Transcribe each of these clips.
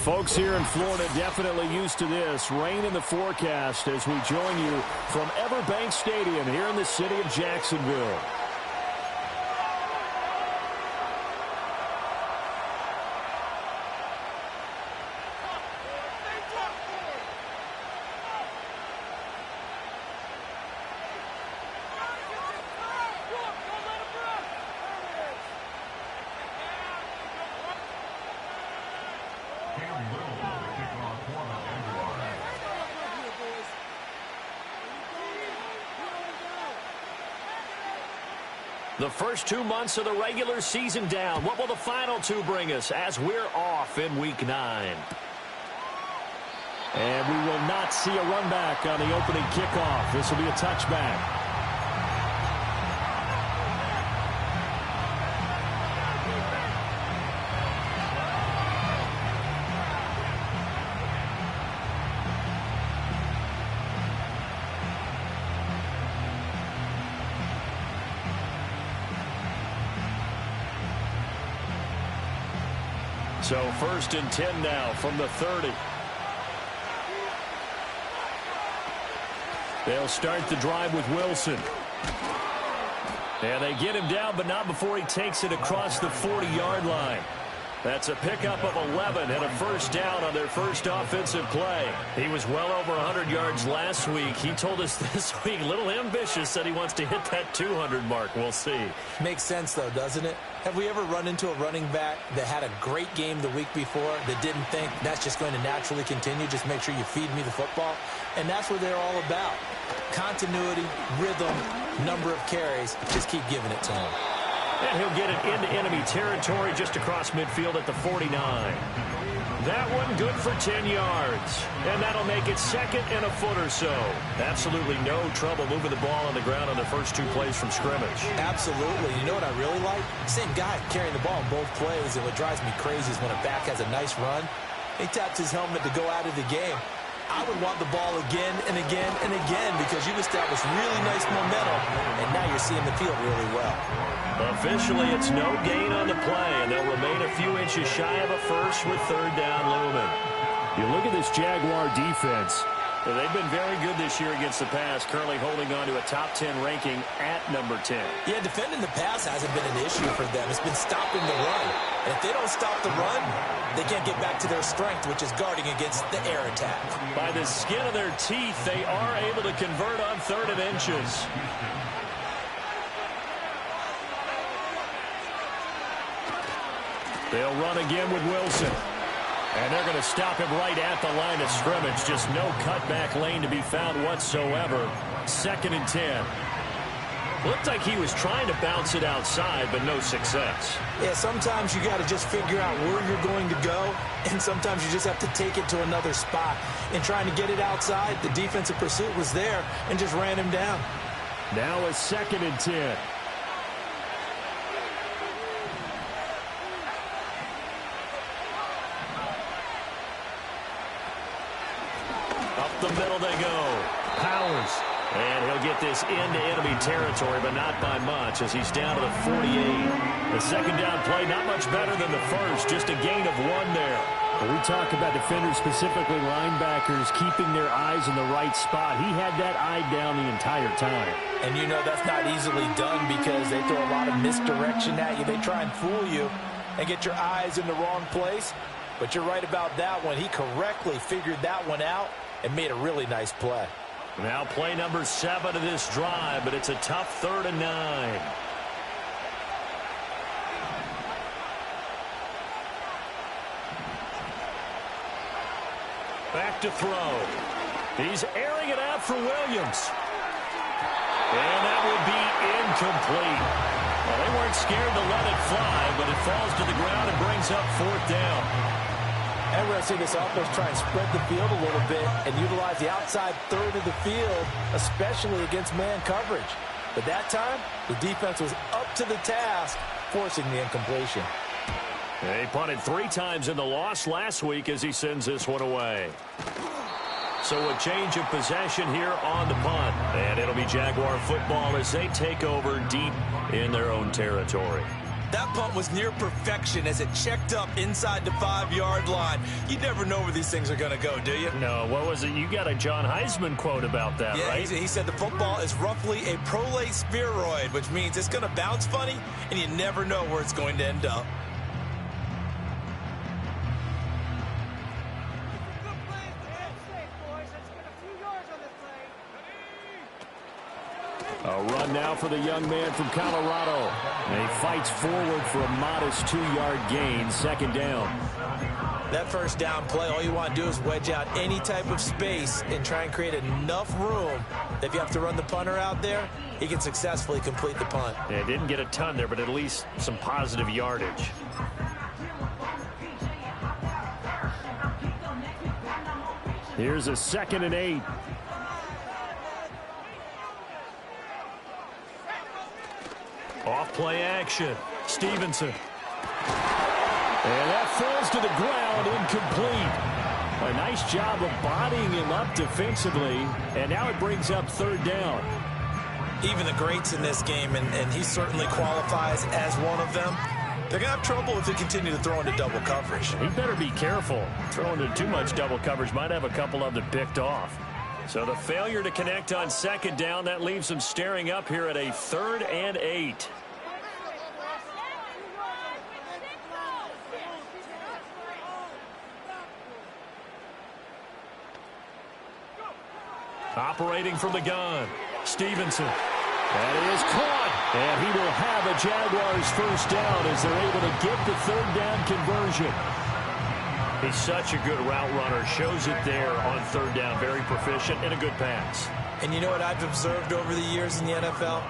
Folks here in Florida definitely used to this. Rain in the forecast as we join you from Everbank Stadium here in the city of Jacksonville. The first 2 months of the regular season down. What will the final two bring us as we're off in Week 9? And we will not see a run back on the opening kickoff. This will be a touchback. So 1st and 10 now from the 30. They'll start the drive with Wilson. And they get him down, but not before he takes it across the 40-yard line. That's a pickup of 11 and a first down on their first offensive play. He was well over 100 yards last week. He told us this week, a little ambitious, said he wants to hit that 200 mark. We'll see. Makes sense, though, doesn't it? Have we ever run into a running back that had a great game the week before that didn't think that's just going to naturally continue? Just make sure you feed me the football. And that's what they're all about. Continuity, rhythm, number of carries. Just keep giving it to him. And he'll get it into enemy territory just across midfield at the 49. That one good for 10 yards. And that'll make it 2nd and a foot or so. Absolutely no trouble moving the ball on the ground on the first 2 plays from scrimmage. Absolutely. You know what I really like? Same guy carrying the ball in both plays. And what drives me crazy is when a back has a nice run, he taps his helmet to go out of the game. I would want the ball again and again and again because you've established really nice momentum, and now you're seeing the field really well. Officially, it's no gain on the play, and they'll remain a few inches shy of a first with 3rd down looming. You look at this Jaguar defense. They've been very good this year against the pass, currently holding on to a top 10 ranking at number 10. Yeah, defending the pass hasn't been an issue for them. It's been stopping the run. And if they don't stop the run, they can't get back to their strength, which is guarding against the air attack. By the skin of their teeth, they are able to convert on 3rd and inches. They'll run again with Wilson. And they're going to stop him right at the line of scrimmage. Just no cutback lane to be found whatsoever. 2nd and 10. Looked like he was trying to bounce it outside, but no success. Yeah, sometimes you got to just figure out where you're going to go, and sometimes you just have to take it to another spot. In trying to get it outside, the defensive pursuit was there and just ran him down. Now a 2nd and 10. The middle they go. Powers. And he'll get this into enemy territory, but not by much as he's down to the 48. The 2nd down play, not much better than the first, just a gain of 1 there. When we talk about defenders, specifically linebackers, keeping their eyes in the right spot, he had that eye down the entire time. And you know that's not easily done because they throw a lot of misdirection at you. They try and fool you and get your eyes in the wrong place. But you're right about that one. He correctly figured that one out and made a really nice play. Now play number 7 of this drive, but it's a tough 3rd and 9. Back to throw. He's airing it out for Williams. And that will be incomplete. Well, they weren't scared to let it fly, but it falls to the ground and brings up 4th down. And we're going to see this offense try and spread the field a little bit and utilize the outside 3rd of the field, especially against man coverage. But that time, the defense was up to the task, forcing the incompletion. He punted 3 times in the loss last week as he sends this one away. So a change of possession here on the punt. And it'll be Jaguar football as they take over deep in their own territory. That punt was near perfection as it checked up inside the 5-yard line. You never know where these things are going to go, do you? No, what was it? You got a John Heisman quote about that, yeah, right? He said the football is roughly a prolate spheroid, which means it's going to bounce funny, and you never know where it's going to end up. A run now for the young man from Colorado. And he fights forward for a modest 2-yard gain, second down. That first down play, all you want to do is wedge out any type of space and try and create enough room that if you have to run the punter out there, he can successfully complete the punt. Yeah, didn't get a ton there, but at least some positive yardage. Here's a 2nd and 8. Off play action. Stevenson. And that falls to the ground, incomplete. A nice job of bodying him up defensively, and now it brings up 3rd down. Even the greats in this game, and he certainly qualifies as one of them, they're going to have trouble if they continue to throw into double coverage. He better be careful. Throwing into too much double coverage might have a couple of them picked off. So the failure to connect on 2nd down, that leaves them staring up here at a 3rd and 8. Operating from the gun, Stevenson. That is caught, and he will have a Jaguars first down as they're able to get the 3rd down conversion. He's such a good route runner. Shows it there on 3rd down. Very proficient and a good pass. And you know what I've observed over the years in the NFL?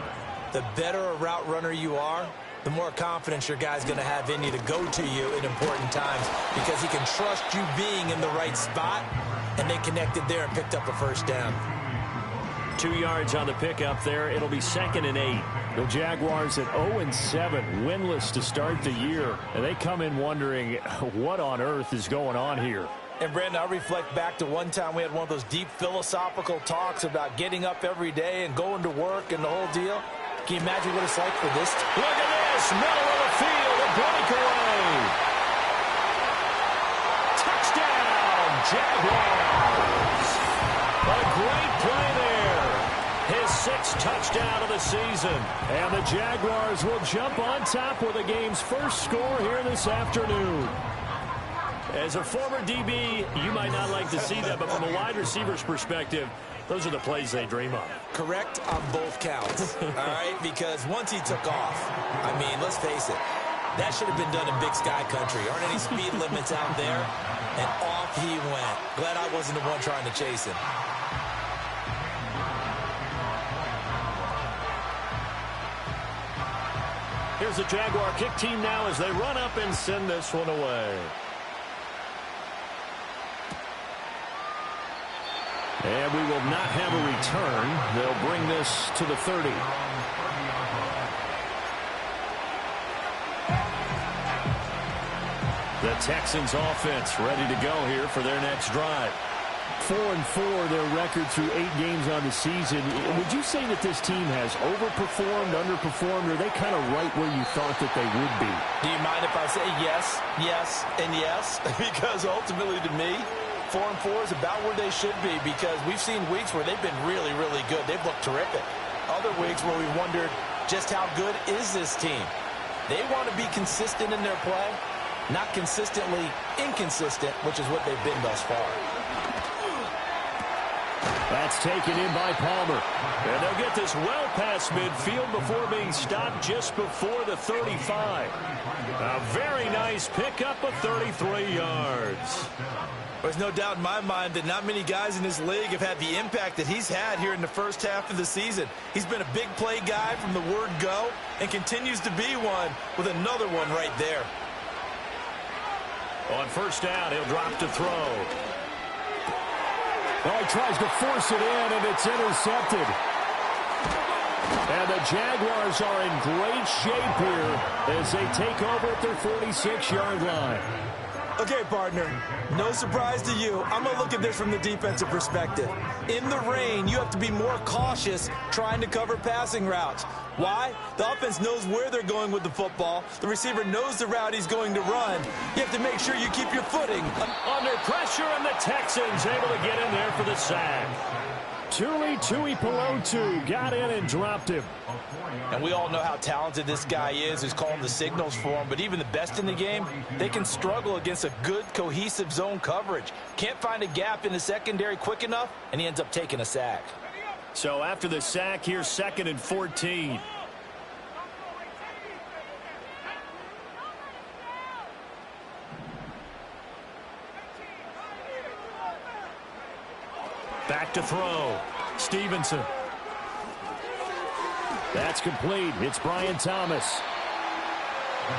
The better a route runner you are, the more confidence your guy's going to have in you to go to you in important times because he can trust you being in the right spot, and they connected there and picked up a first down. 2 yards on the pickup there. It'll be 2nd and 8. The Jaguars at 0-7, winless to start the year. And they come in wondering what on earth is going on here. And, Brandon, I reflect back to one time we had one of those deep philosophical talks about getting up every day and going to work and the whole deal. Can you imagine what it's like for this? Look at this. Middle of the field. A breakaway. Touchdown, Jaguars. A great play there. His 6th touchdown of the season. And the Jaguars will jump on top with the game's first score here this afternoon. As a former DB, you might not like to see that, but from a wide receiver's perspective, those are the plays they dream of. Correct on both counts, all right? Because once he took off, I mean, let's face it, that should have been done in Big Sky Country. Aren't any speed limits out there? And off he went. Glad I wasn't the one trying to chase him. Here's the Jaguar kick team now as they run up and send this one away. And we will not have a return. They'll bring this to the 30. The Texans offense ready to go here for their next drive. 4-4 their record through 8 games on the season. Would you say that this team has overperformed, underperformed, or are they kind of right where you thought that they would be? Do you mind if I say yes, yes, and yes? Because ultimately to me, 4-4 is about where they should be because we've seen weeks where they've been really, really good. They've looked terrific. Other weeks where we wondered just how good is this team. They want to be consistent in their play, not consistently inconsistent, which is what they've been thus far. That's taken in by Palmer. And they'll get this well past midfield before being stopped just before the 35. A very nice pickup of 33 yards. There's no doubt in my mind that not many guys in this league have had the impact that he's had here in the first half of the season. He's been a big play guy from the word go and continues to be one with another one right there. On first down, he'll drop to throw. Oh, he tries to force it in, and it's intercepted. And the Jaguars are in great shape here as they take over at their 46-yard line. Okay, partner, no surprise to you. I'm going to look at this from the defensive perspective. In the rain, you have to be more cautious trying to cover passing routes. Why? The offense knows where they're going with the football. The receiver knows the route he's going to run. You have to make sure you keep your footing. Under pressure, and the Texans able to get in there for the sack. Tuli Tuipulotu got in and dropped him. And we all know how talented this guy is who's calling the signals for him. But even the best in the game, they can struggle against a good, cohesive zone coverage. Can't find a gap in the secondary quick enough, and he ends up taking a sack. So after the sack, here's 2nd and 14. Back to throw. Stevenson. That's complete. It's Brian Thomas.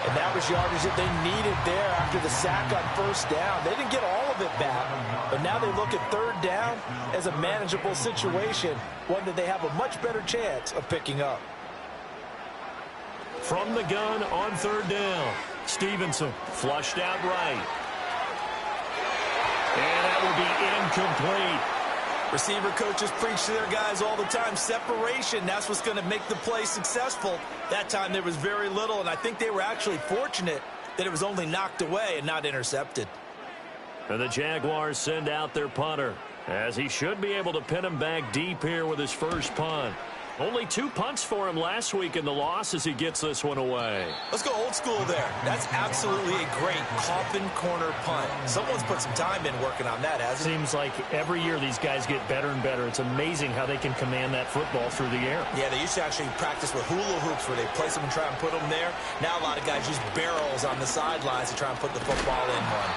And that was yardage that they needed there after the sack on 1st down. They didn't get all of it back, but now they look at 3rd down as a manageable situation, one that they have a much better chance of picking up. From the gun on 3rd down. Stevenson flushed out right. And that will be incomplete. Receiver coaches preach to their guys all the time. Separation, that's what's going to make the play successful. That time there was very little, and I think they were actually fortunate that it was only knocked away and not intercepted. And the Jaguars send out their punter, as he should be able to pin him back deep here with his first punt. Only 2 punts for him last week in the loss as he gets this one away. Let's go old school there. That's absolutely a great coffin corner punt. Someone's put some time in working on that, hasn't it? Seems like every year these guys get better and better. It's amazing how they can command that football through the air. Yeah, they used to actually practice with hula hoops where they place them and try and put them there. Now a lot of guys use barrels on the sidelines to try and put the football in one.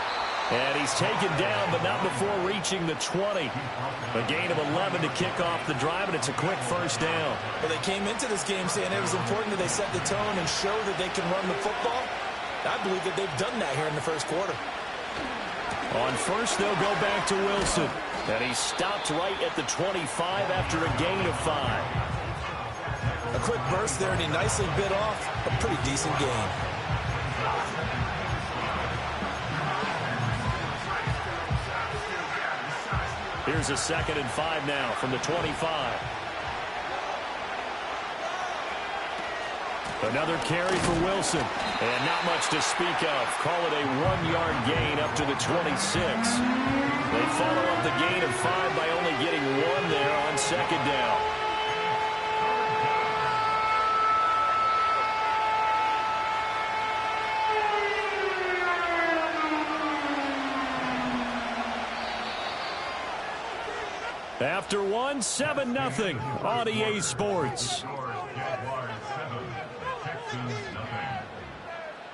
And he's taken down, but not before reaching the 20. A gain of 11 to kick off the drive, and it's a quick first down. Well, they came into this game saying it was important that they set the tone and show that they can run the football. I believe that they've done that here in the first quarter. On first, they'll go back to Wilson. And he stopped right at the 25 after a gain of 5. A quick burst there, and he nicely bit off a pretty decent gain. Here's a 2nd and 5 now from the 25. Another carry for Wilson. And not much to speak of. Call it a 1-yard gain up to the 26. They follow up the gain of 5 by only getting 1 there on 2nd down. After 1, 7-0 on EA Sports.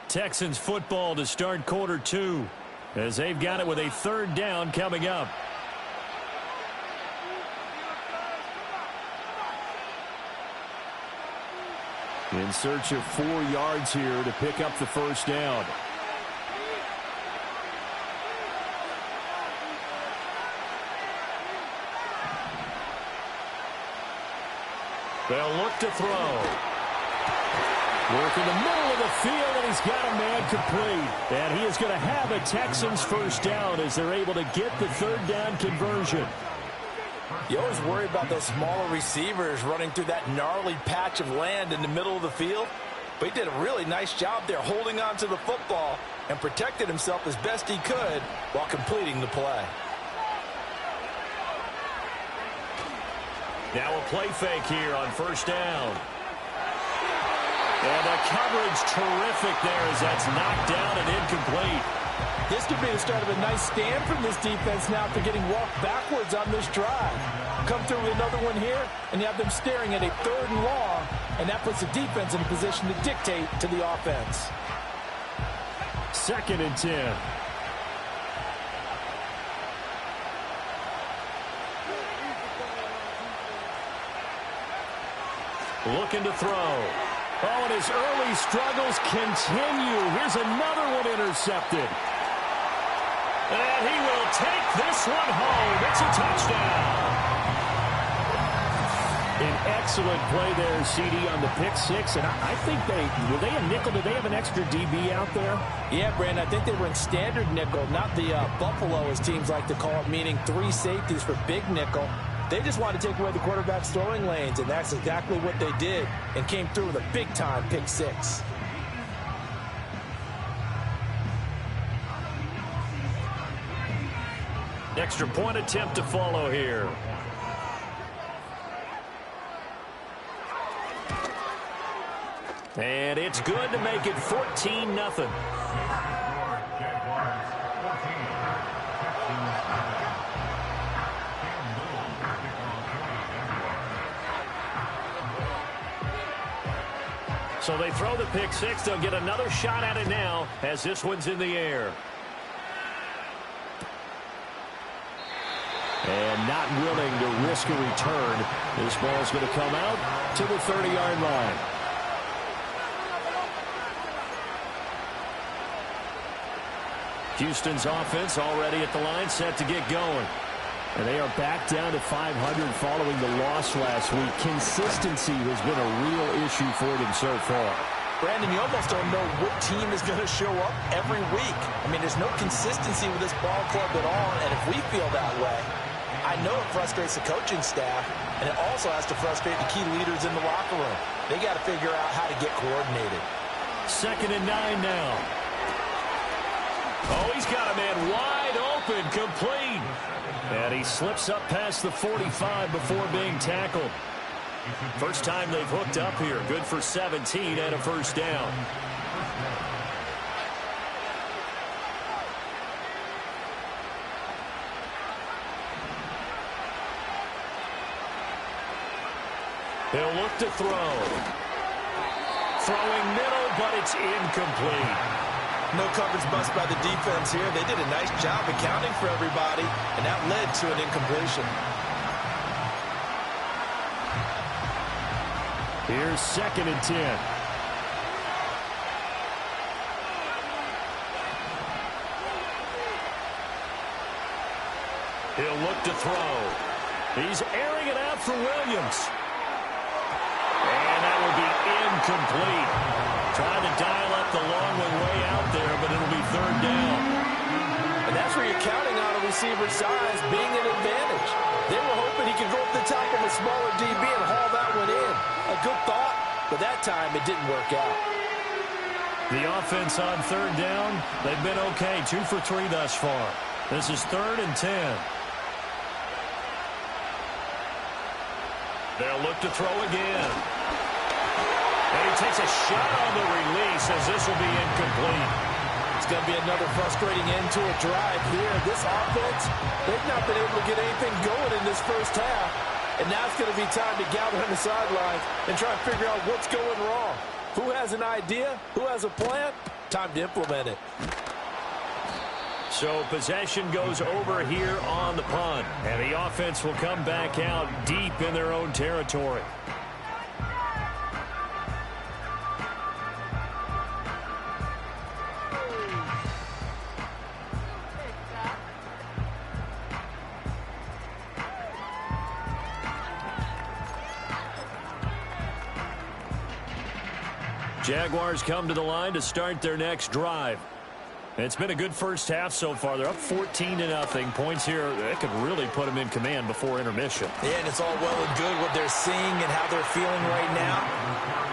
Texans football to start quarter 2 as they've got it with a 3rd down coming up. In search of 4 yards here to pick up the first down. They'll look to throw. Work in the middle of the field, and he's got a man complete. And he is going to have a Texans first down as they're able to get the 3rd down conversion. You always worry about those smaller receivers running through that gnarly patch of land in the middle of the field. But he did a really nice job there holding on to the football and protected himself as best he could while completing the play. Now a play fake here on first down. And the coverage terrific there as that's knocked down and incomplete. This could be the start of a nice stand from this defense now after getting walked backwards on this drive. Come through with another one here, and you have them staring at a 3rd and long, and that puts the defense in a position to dictate to the offense. 2nd and 10. Looking to throw. Oh, and his early struggles continue. Here's another one intercepted. And he will take this one home. It's a touchdown. An Excellent play there, CD, on the pick six. And I think were they a nickel? Did they have an extra DB out there? Yeah, Brandon, I think they were in standard nickel, not the Buffalo, as teams like to call it, meaning 3 safeties for big nickel. They just wanted to take away the quarterback's throwing lanes, and that's exactly what they did, and came through with a big-time pick six. Extra point attempt to follow here. And it's good to make it 14-0. So they throw the pick six. They'll get another shot at it now as this one's in the air. And not willing to risk a return. This ball's going to come out to the 30-yard line. Houston's offense already at the line, set to get going. And they are back down to 500 following the loss last week. Consistency has been a real issue for them so far. Brandon, you almost don't know what team is going to show up every week. I mean, there's no consistency with this ball club at all, and if we feel that way, I know it frustrates the coaching staff, and it also has to frustrate the key leaders in the locker room. They got to figure out how to get coordinated. 2nd and 9 now. Oh, he's got a man wide open, complete. And he slips up past the 45 before being tackled. First time they've hooked up here. Good for 17 and a first down. He'll look to throw. Throwing middle, but it's incomplete. No coverage bust by the defense here. They did a nice job accounting for everybody, and that led to an incompletion. Here's 2nd and 10. He'll look to throw. He's airing it out for Williams. And that will be incomplete. Trying to dial up the long one way out there, but it'll be 3rd down. And that's where you're counting on a receiver's size being an advantage. They were hoping he could go up the top of a smaller DB and haul that one in. A good thought, but that time it didn't work out. The offense on 3rd down, they've been okay. 2 for 3 thus far. This is 3rd and 10. They'll look to throw again. And he takes a shot on the release as this will be incomplete. It's going to be another frustrating end to a drive here. This offense, they've not been able to get anything going in this first half. And now it's going to be time to gather on the sidelines and try and figure out what's going wrong. Who has an idea? Who has a plan? Time to implement it. So possession goes over here on the punt. And the offense will come back out deep in their own territory. Jaguars come to the line to start their next drive. It's been a good first half so far. They're up 14-0. Points here, that could really put them in command before intermission. Yeah, and it's all well and good what they're seeing and how they're feeling right now.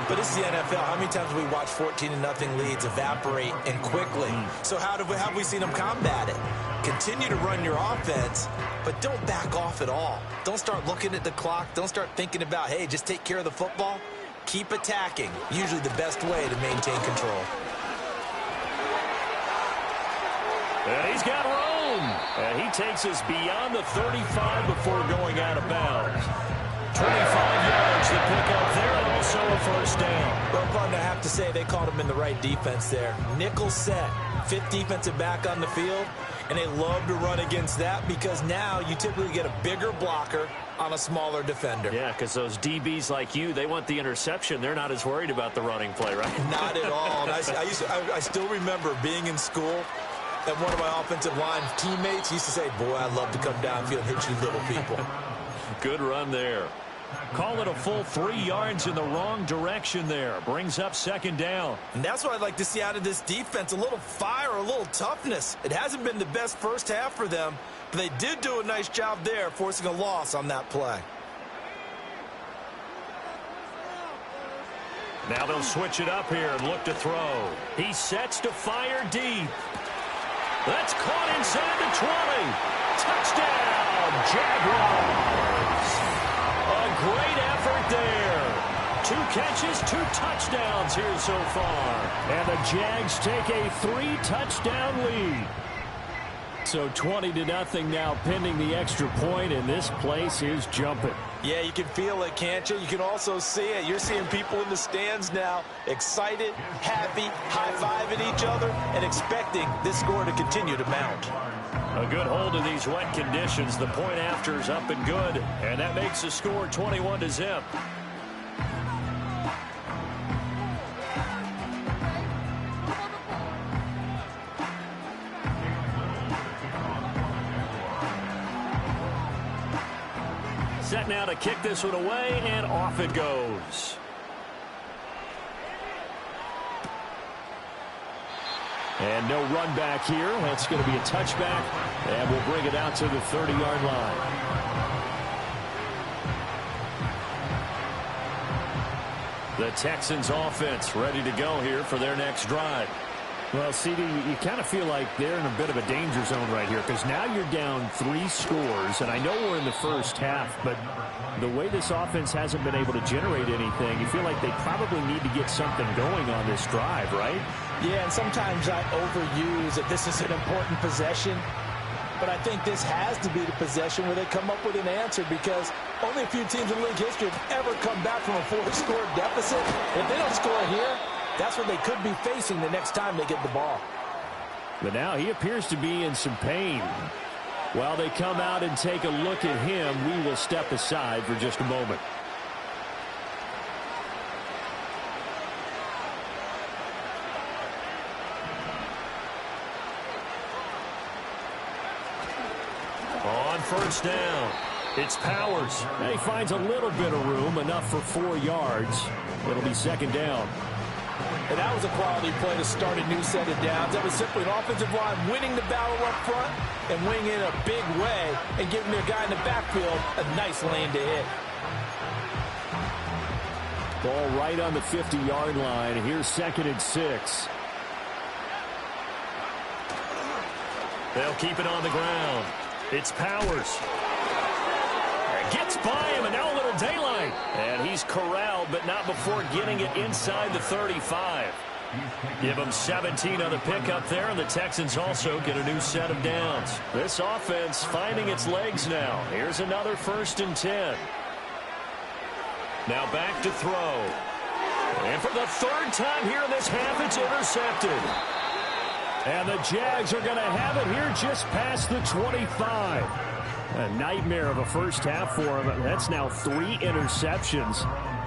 But this is the NFL. How many times have we watched 14-0 leads evaporate and quickly? So how have we seen them combat it? Continue to run your offense, but don't back off at all. Don't start looking at the clock. Don't start thinking about, hey, just take care of the football. Keep attacking. Usually the best way to maintain control. And he's got room. And he takes us beyond the 35 before going out of bounds. 25 yards to pick up there, and also a first down. Well, partner, I have to say they called him in the right defense there. Nickel set, 5th defensive back on the field, and they love to run against that because now you typically get a bigger blocker on a smaller defender. Yeah, because those DBs like you, they want the interception. They're not as worried about the running play, right? Not at all. And I still remember being in school, and one of my offensive line teammates used to say, boy, I'd love to come downfield and hit you little people. Good run there. Call it a full 3 yards in the wrong direction there. Brings up second down. And that's what I'd like to see out of this defense, a little fire, a little toughness. It hasn't been the best first half for them, but they did do a nice job there, forcing a loss on that play. Now they'll switch it up here and look to throw. He sets to fire deep. That's caught inside the 20. Touchdown, Jaguars. A great effort there. 2 catches, 2 touchdowns here so far. And the Jags take a 3-touchdown lead. So 20-0 now pending the extra point, and this place is jumping. Yeah, you can feel it, can't you? You can also see it. You're seeing people in the stands now, excited, happy, high-fiving each other, and expecting this score to continue to mount. A good hold in these wet conditions. The point after is up and good, and that makes the score 21-0. Set now to kick this one away, and off it goes. And no run back here. That's going to be a touchback, and we'll bring it out to the 30-yard line. The Texans offense ready to go here for their next drive. Well, CD, you kind of feel like they're in a bit of a danger zone right here because now you're down 3 scores, and I know we're in the first half, but the way this offense hasn't been able to generate anything, you feel like they probably need to get something going on this drive, right? Yeah, and sometimes I overuse that this is an important possession, but I think this has to be the possession where they come up with an answer because only a few teams in league history have ever come back from a 4-score deficit. If they don't score here, that's what they could be facing the next time they get the ball. But now he appears to be in some pain. While they come out and take a look at him, we will step aside for just a moment. On first down, it's Powers. And he finds a little bit of room, enough for 4 yards. It'll be second down. And that was a quality play to start a new set of downs. That was simply an offensive line winning the battle up front and winning in a big way and giving their guy in the backfield a nice lane to hit. Ball right on the 50-yard line. Here's 2nd and 6. They'll keep it on the ground. It's Powers. Gets by him, and now a little daylight. And he's corralled, but not before getting it inside the 35. Give him 17 on the pickup there, and the Texans also get a new set of downs. This offense finding its legs now. Here's another 1st and 10. Now back to throw. And for the 3rd time here in this half, it's intercepted. And the Jags are going to have it here just past the 25. A nightmare of a first half for him. That's now 3 interceptions.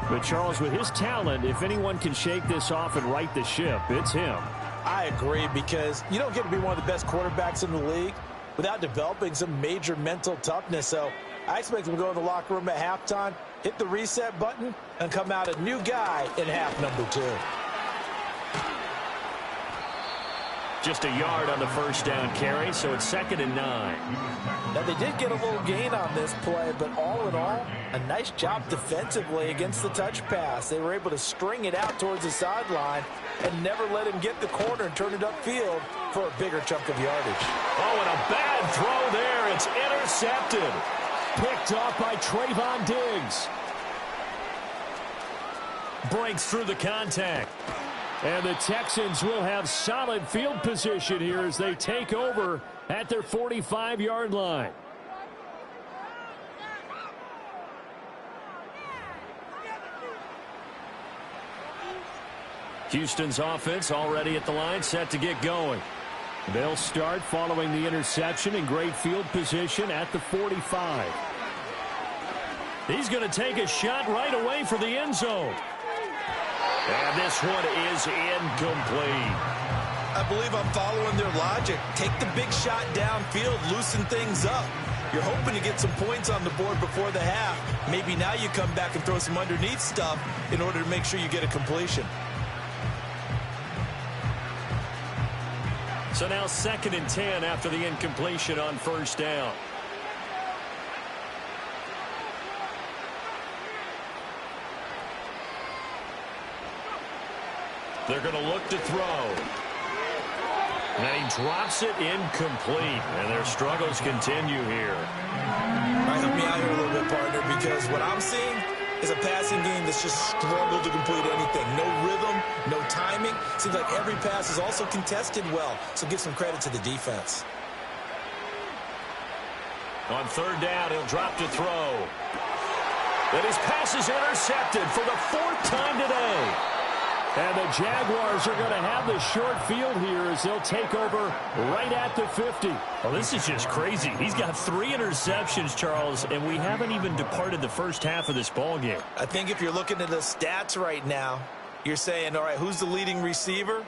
But Charles, with his talent, if anyone can shake this off and right the ship, it's him. I agree, because you don't get to be one of the best quarterbacks in the league without developing some major mental toughness. So I expect him to go in the locker room at halftime, hit the reset button, and come out a new guy in half number 2. Just a yard on the first down carry, so it's 2nd and 9. Now, they did get a little gain on this play, but all in all, a nice job defensively against the touch pass. They were able to string it out towards the sideline and never let him get the corner and turn it upfield for a bigger chunk of yardage. Oh, and a bad throw there. It's intercepted. Picked off by Trayvon Diggs. Breaks through the contact. And the Texans will have solid field position here as they take over at their 45-yard line. Houston's offense already at the line, set to get going. They'll start following the interception in great field position at the 45. He's going to take a shot right away for the end zone. And this one is incomplete. I believe I'm following their logic. Take the big shot downfield, loosen things up. You're hoping to get some points on the board before the half. Maybe now you come back and throw some underneath stuff in order to make sure you get a completion. So now 2nd and 10 after the incompletion on 1st down. They're going to look to throw. And he drops it incomplete. And their struggles continue here. All right, help me out here a little bit, partner, because what I'm seeing is a passing game that's just struggled to complete anything. No rhythm, no timing. Seems like every pass is also contested well. So give some credit to the defense. On 3rd down, he'll drop to throw. And his pass is intercepted for the 4th time today. And the Jaguars are going to have the short field here as they'll take over right at the 50. Well, this is just crazy. He's got 3 interceptions, Charles, and we haven't even departed the first half of this ball game. I think if you're looking at the stats right now, you're saying, all right, who's the leading receiver?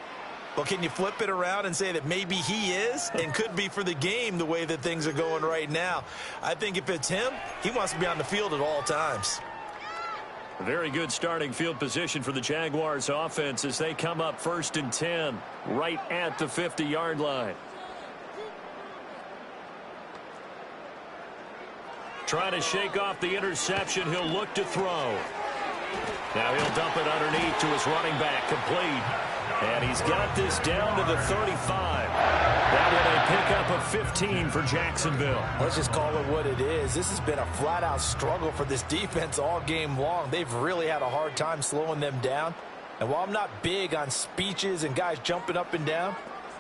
Well, can you flip it around and say that maybe he is and could be for the game the way that things are going right now? I think if it's him, he wants to be on the field at all times. Very good starting field position for the Jaguars offense as they come up 1st and 10 right at the 50-yard line. Trying to shake off the interception. He'll look to throw. Now he'll dump it underneath to his running back, complete. And he's got this down to the 35. That will a pickup of 15 for Jacksonville. Let's just call it what it is. This has been a flat-out struggle for this defense all game long. They've really had a hard time slowing them down. And while I'm not big on speeches and guys jumping up and down,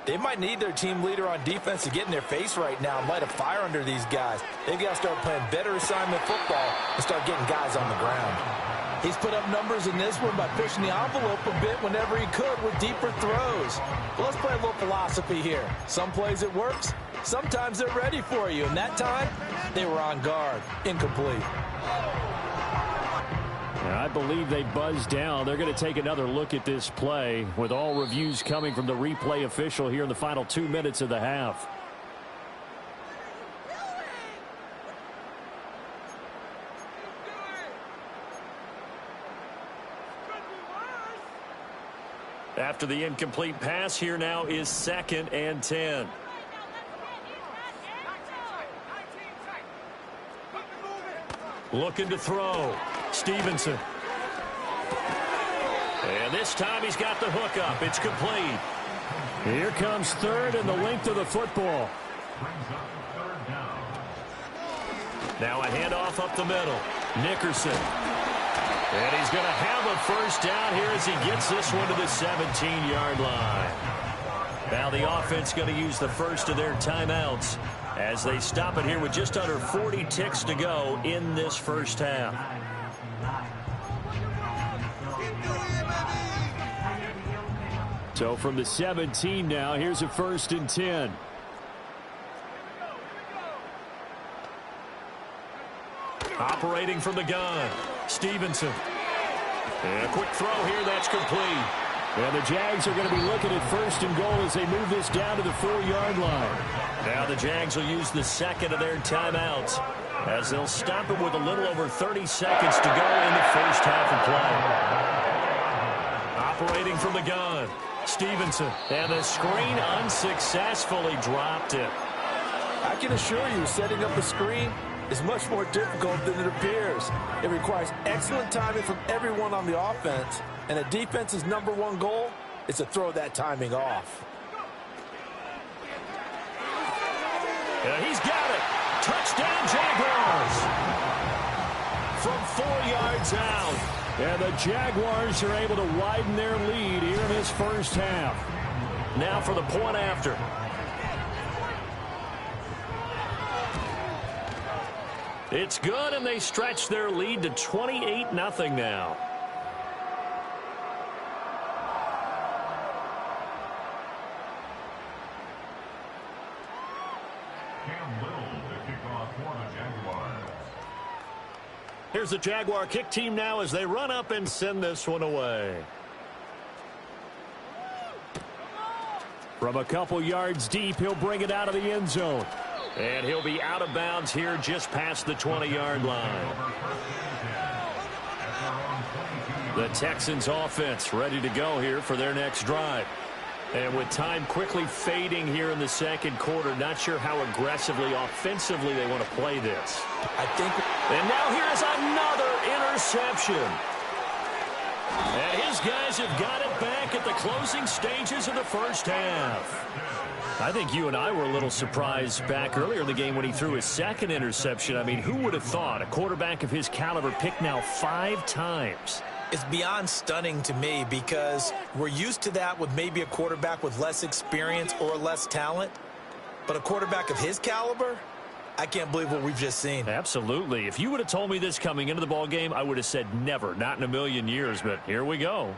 they might need their team leader on defense to get in their face right now and light a fire under these guys. They've got to start playing better assignment football and start getting guys on the ground. He's put up numbers in this one by pushing the envelope a bit whenever he could with deeper throws. Well, let's play a little philosophy here. Some plays it works. Sometimes they're ready for you. And that time, they were on guard. Incomplete. I believe they buzzed down. They're going to take another look at this play with all reviews coming from the replay official here in the final 2 minutes of the half. After the incomplete pass, here now is 2nd and 10. Looking to throw. Stevenson. And this time he's got the hook up. It's complete. Here comes 3rd and the length of the football. Now a handoff up the middle. Nickerson. And he's going to have a 1st down here as he gets this one to the 17-yard line. Now the offense going to use the first of their timeouts as they stop it here with just under 40 ticks to go in this first half. So from the 17 now, here's a 1st and 10. Operating from the gun. Stevenson. And a quick throw here, that's complete. And the Jags are going to be looking at 1st and goal as they move this down to the 4-yard line. Now the Jags will use the 2nd of their timeouts as they'll stop it with a little over 30 seconds to go in the first half of play. Operating from the gun. Stevenson. And the screen unsuccessfully dropped it. I can assure you, setting up a screen is much more difficult than it appears. It requires excellent timing from everyone on the offense, and a defense's #1 goal is to throw that timing off. And he's got it. Touchdown, Jaguars. From 4 yards out. And the Jaguars are able to widen their lead here in this first half. Now for the point after. It's good, and they stretch their lead to 28-0 now. Here's the Jaguar kick team now as they run up and send this one away. From a couple yards deep, he'll bring it out of the end zone. And he'll be out of bounds here just past the 20-yard line. The Texans offense ready to go here for their next drive. And with time quickly fading here in the second quarter, not sure how aggressively, offensively they want to play this. And now here is another interception. And his guys have got it back at the closing stages of the first half. I think you and I were a little surprised back earlier in the game when he threw his second interception. I mean, who would have thought a quarterback of his caliber picked now 5 times? It's beyond stunning to me because we're used to that with maybe a quarterback with less experience or less talent. But a quarterback of his caliber, I can't believe what we've just seen. Absolutely. If you would have told me this coming into the ball game, I would have said never, not in a million years. But here we go.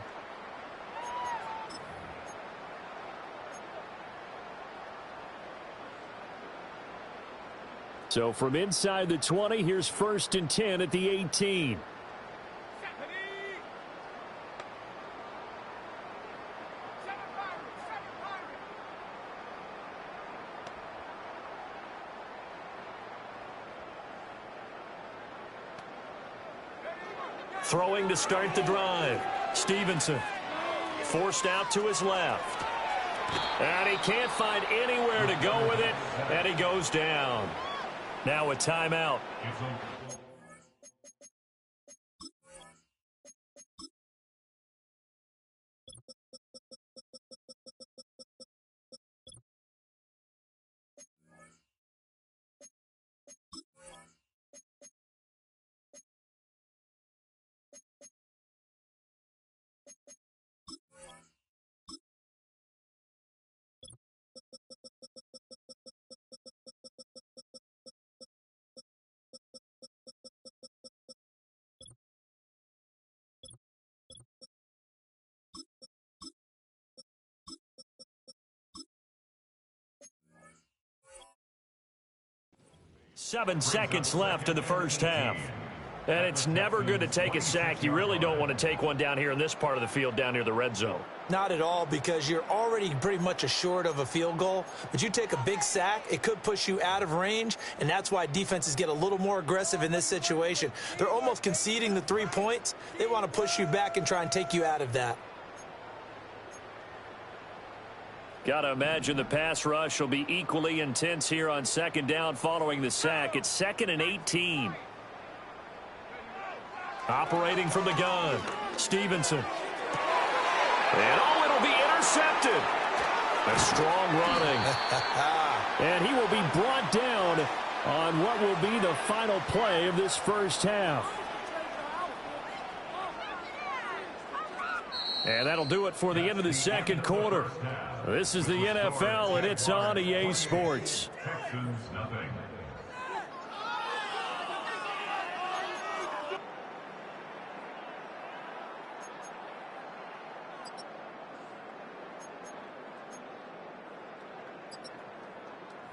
So from inside the 20, here's 1st and 10 at the 18. Throwing to start the drive. Stevenson forced out to his left. And he can't find anywhere to go with it, and he goes down. Now a timeout. Seven seconds left in the first half. And it's never good to take a sack. You really don't want to take one down here in this part of the field, down near the red zone. Not at all, because you're already pretty much assured of a field goal. But you take a big sack, it could push you out of range, and that's why defenses get a little more aggressive in this situation. They're almost conceding the 3 points. They want to push you back and try and take you out of that. Got to imagine the pass rush will be equally intense here on second down following the sack. It's 2nd and 18. Operating from the gun, Stevenson. And oh, it'll be intercepted. A strong running. And he will be brought down on what will be the final play of this first half. And that'll do it for the end of the second quarter. This is the NFL, and it's on EA Sports.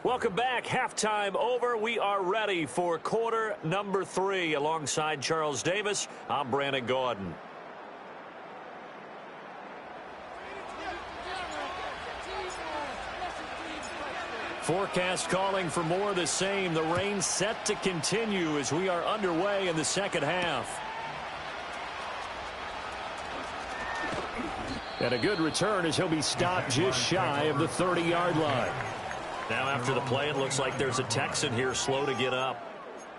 Welcome back. Halftime over. We are ready for quarter number 3. Alongside Charles Davis, I'm Brandon Gordon. Forecast calling for more of the same. The rain set to continue as we are underway in the second half. And a good return as he'll be stopped just shy of the 30-yard line. Now after the play, it looks like there's a Texan here slow to get up.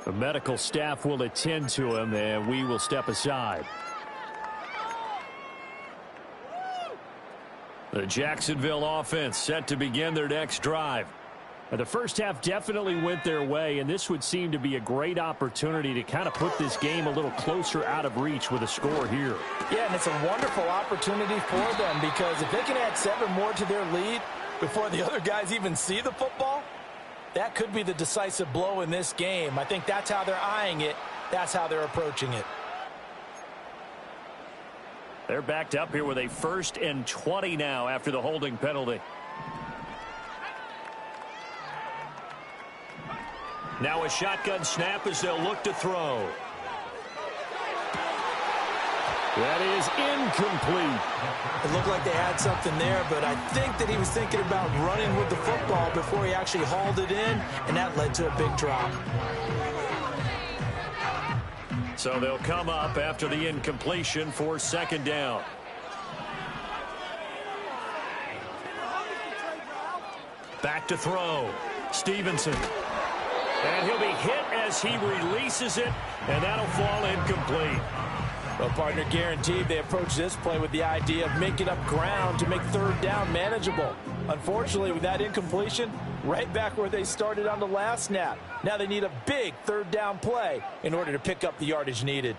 The medical staff will attend to him, and we will step aside. The Jacksonville offense set to begin their next drive. The first half definitely went their way, and this would seem to be a great opportunity to kind of put this game a little closer out of reach with a score here. Yeah, and it's a wonderful opportunity for them, because if they can add 7 more to their lead before the other guys even see the football, that could be the decisive blow in this game. I think that's how they're eyeing it. That's how they're approaching it. They're backed up here with a 1st and 20 now after the holding penalty. Now a shotgun snap as they'll look to throw. That is incomplete. It looked like they had something there, but I think that he was thinking about running with the football before he actually hauled it in, and that led to a big drop. So they'll come up after the incompletion for second down. Back to throw. Stevenson. And he'll be hit as he releases it, and that'll fall incomplete. Well, partner, guaranteed they approach this play with the idea of making up ground to make third down manageable. Unfortunately, with that incompletion, right back where they started on the last snap. Now they need a big third down play in order to pick up the yardage needed.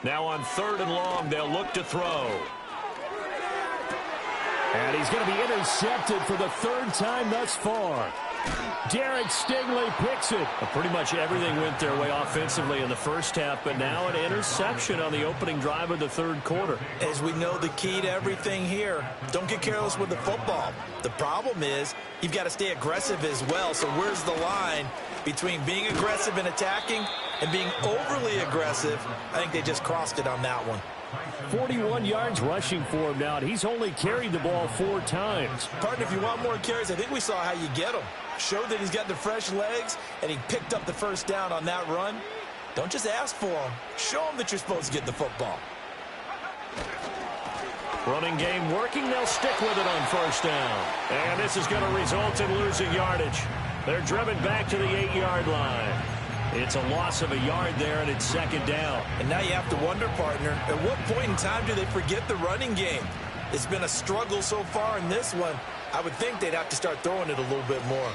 Now on 3rd and long, they'll look to throw. And he's going to be intercepted for the 3rd time thus far. Derek Stingley picks it. Pretty much everything went their way offensively in the first half, but now an interception on the opening drive of the 3rd quarter. As we know, the key to everything here, don't get careless with the football. The problem is you've got to stay aggressive as well. So where's the line between being aggressive and attacking and being overly aggressive? I think they just crossed it on that one. 41 yards rushing for him now, and he's only carried the ball 4 times. Partner, if you want more carries, I think we saw how you get them. Showed that he's got the fresh legs, and he picked up the first down on that run. Don't just ask for him. Show him that you're supposed to get the football. Running game working. They'll stick with it on 1st down. And this is going to result in losing yardage. They're driven back to the 8-yard line. It's a loss of a yard there, and it's 2nd down. And now you have to wonder, partner, at what point in time do they forget the running game? It's been a struggle so far in this one. I would think they'd have to start throwing it a little bit more.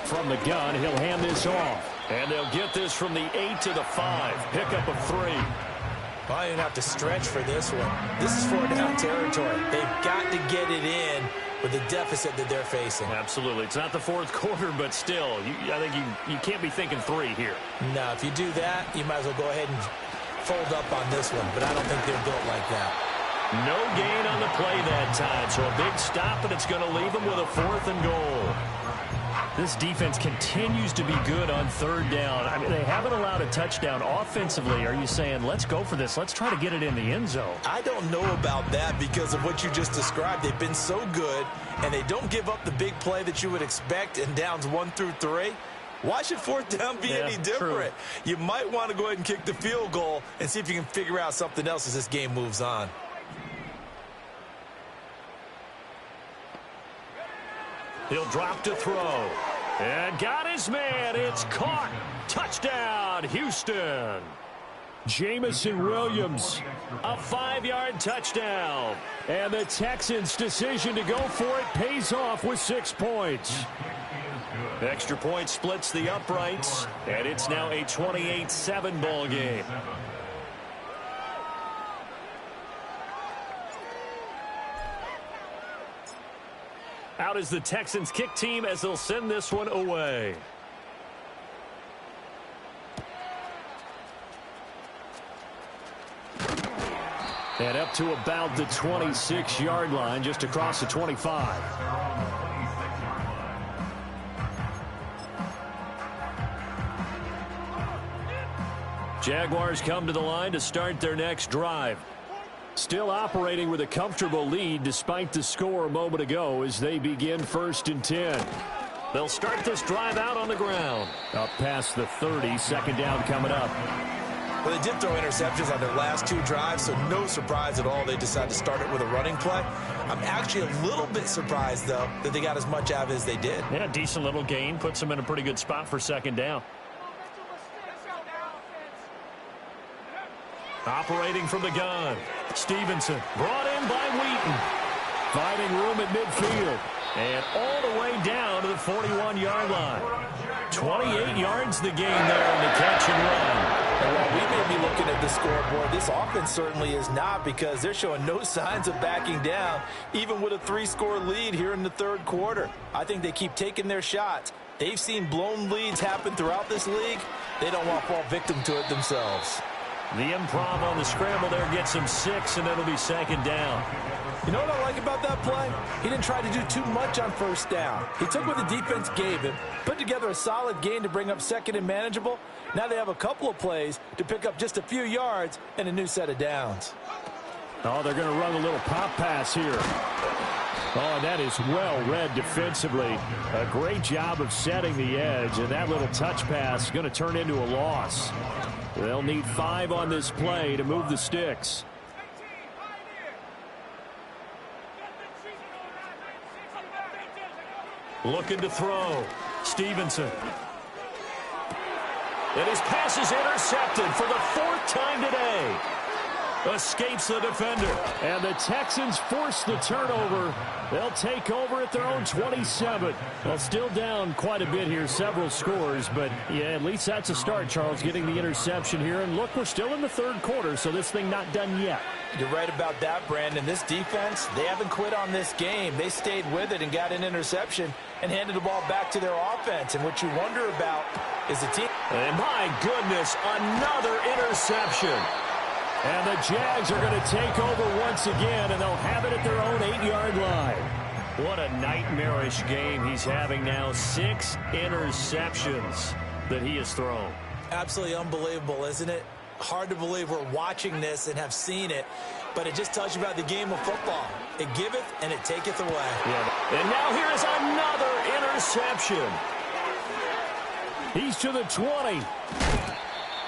From the gun, he'll hand this off. And they'll get this from the 8 to the 5. Pickup of 3. Well, you have to stretch for this one. This is 4th down territory. They've got to get it in with the deficit that they're facing. Absolutely. It's not the 4th quarter, but still, I think you can't be thinking 3 here. No, if you do that, you might as well go ahead and fold up on this one. But I don't think they're built like that. No gain on the play that time. So a big stop, and it's going to leave them with a 4th and goal. This defense continues to be good on 3rd down. I mean, they haven't allowed a touchdown offensively. Are you saying, let's go for this? Let's try to get it in the end zone. I don't know about that because of what you just described. They've been so good, and they don't give up the big play that you would expect in downs 1 through 3. Why should 4th down be any different? True. You might want to go ahead and kick the field goal and see if you can figure out something else as this game moves on. He'll drop to throw. And got his man. It's caught. Touchdown, Houston. Jamison Williams. A 5-yard touchdown. And the Texans' decision to go for it pays off with 6 points. Extra point splits the uprights. And it's now a 28-7 ball game. Out is the Texans kick team as they'll send this one away. And up to about the 26-yard line, just across the 25. Jaguars come to the line to start their next drive. Still operating with a comfortable lead despite the score a moment ago as they begin 1st and 10. They'll start this drive out on the ground. Up past the 30, 2nd down coming up. Well, they did throw interceptions on their last 2 drives, so no surprise at all they decided to start it with a running play. I'm actually a little bit surprised, though, that they got as much out of it as they did. Yeah, decent little gain. Puts them in a pretty good spot for 2nd down. Operating from the gun. Stevenson brought in by Wheaton. Finding room at midfield. And all the way down to the 41-yard line. 28 yards the gain there in the catch and run. And while we may be looking at the scoreboard, this offense certainly is not because they're showing no signs of backing down, even with a 3-score lead here in the 3rd quarter. I think they keep taking their shots. They've seen blown leads happen throughout this league. They don't want to fall victim to it themselves. The improv on the scramble there gets him 6, and it'll be second down. You know what I like about that play? He didn't try to do too much on first down. He took what the defense gave him, put together a solid gain to bring up second and manageable. Now they have a couple of plays to pick up just a few yards and a new set of downs. Oh, they're going to run a little pop pass here. Oh, and that is well read defensively. A great job of setting the edge, and that little touch pass is going to turn into a loss. They'll need 5 on this play to move the sticks. Looking to throw. Stevenson. And his pass is intercepted for the 4th time today. Escapes the defender. And the Texans force the turnover. They'll take over at their own 27. Well, still down quite a bit here, several scores. But, yeah, at least that's a start, Charles, getting the interception here. And, look, we're still in the 3rd quarter, so this thing not done yet. You're right about that, Brandon. This defense, they haven't quit on this game. They stayed with it and got an interception and handed the ball back to their offense. And what you wonder about is the team. And, my goodness, another interception. And the Jags are going to take over once again, and they'll have it at their own 8-yard line. What a nightmarish game he's having now. 6 interceptions that he has thrown. Absolutely unbelievable, isn't it? Hard to believe we're watching this and have seen it, but it just tells you about the game of football. It giveth and it taketh away. Yeah. And now here is another interception. He's to the 20.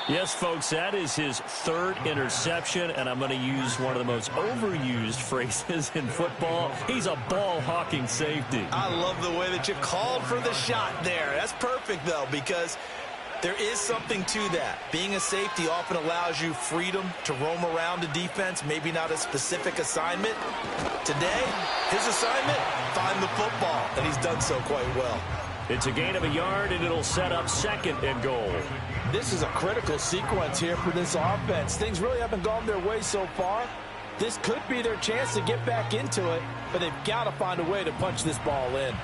Yes, folks, that is his 3rd interception, and I'm going to use one of the most overused phrases in football. He's a ball-hawking safety. I love the way that you called for the shot there. That's perfect, though, because there is something to that. Being a safety often allows you freedom to roam around the defense, maybe not a specific assignment. Today, his assignment, find the football, and he's done so quite well. It's a gain of a yard, and it'll set up 2nd and goal. This is a critical sequence here for this offense. Things really haven't gone their way so far. This could be their chance to get back into it, but they've got to find a way to punch this ball in.